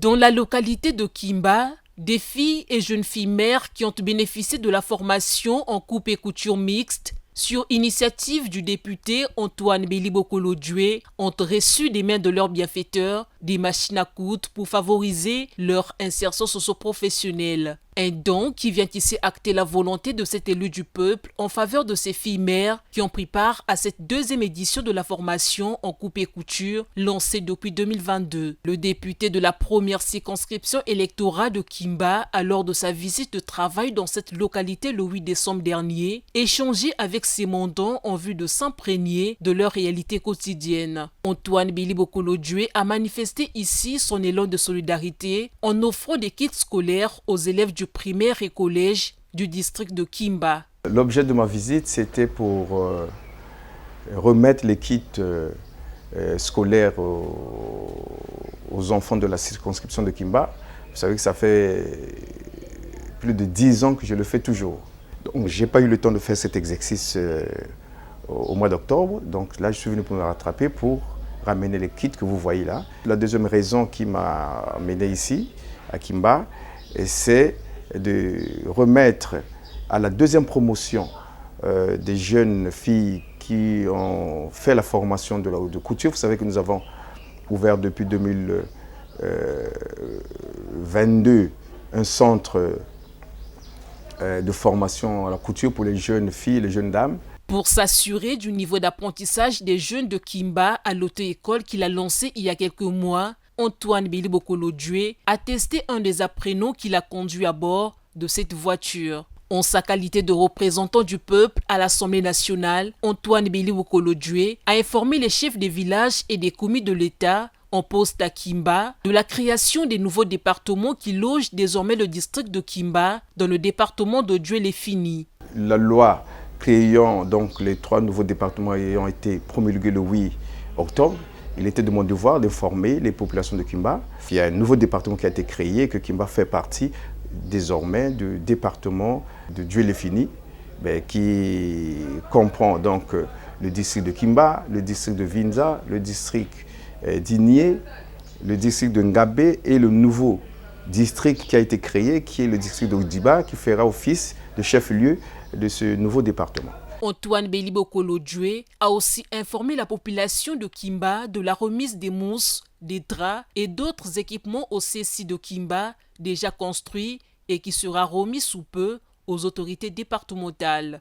Dans la localité de Kimba, des filles et jeunes filles mères qui ont bénéficié de la formation en coupe et couture mixte sur initiative du député Antoine Béli-Bokolo-Djoué ont reçu des mains de leurs bienfaiteurs des machines à coudre pour favoriser leur insertion socio-professionnelle. Un don qui vient ici acter la volonté de cet élu du peuple en faveur de ces filles mères qui ont pris part à cette deuxième édition de la formation en coupe et couture lancée depuis 2022. Le député de la première circonscription électorale de Kimba, à lors de sa visite de travail dans cette localité le 8 décembre dernier, échangeait avec ses mandants en vue de s'imprégner de leur réalité quotidienne. Antoine Béli-Bokolo-Djoué a manifesté ici son élan de solidarité en offrant des kits scolaires aux élèves du primaire et collège du district de Kimba. L'objet de ma visite, c'était pour remettre les kits scolaires aux enfants de la circonscription de Kimba. Vous savez que ça fait plus de 10 ans que je le fais toujours. Donc, je n'ai pas eu le temps de faire cet exercice au mois d'octobre. Donc là, je suis venu pour me rattraper pour ramener les kits que vous voyez là. La deuxième raison qui m'a amené ici, à Kimba, c'est de remettre à la deuxième promotion des jeunes filles qui ont fait la formation de couture. Vous savez que nous avons ouvert depuis 2022 un centre de formation à la couture pour les jeunes filles et les jeunes dames. Pour s'assurer du niveau d'apprentissage des jeunes de Kimba à l'auto-école qu'il a lancé il y a quelques mois, Antoine Béli-Bokolo-Djoué a testé un des apprenants qui l'a conduit à bord de cette voiture. En sa qualité de représentant du peuple à l'Assemblée nationale, Antoine Béli-Bokolo-Djoué a informé les chefs des villages et des commis de l'État en poste à Kimba de la création des nouveaux départements qui logent désormais le district de Kimba dans le département de Djoué-les-Fini. La loi créant donc les 3 nouveaux départements ayant été promulgués le 8 octobre, il était de mon devoir d'informer les populations de Kimba. Il y a un nouveau département qui a été créé et que Kimba fait partie désormais du département de Djoué-les-Fini, qui comprend donc le district de Kimba, le district de Vinza, le district d'Igné, le district de Ngabé et le nouveau district qui a été créé, qui est le district d'Odiba, qui fera office de chef-lieu de ce nouveau département. Antoine Béli-Bokolo-Djoué a aussi informé la population de Kimba de la remise des mousses, des draps et d'autres équipements au CSI de Kimba déjà construits et qui sera remis sous peu aux autorités départementales.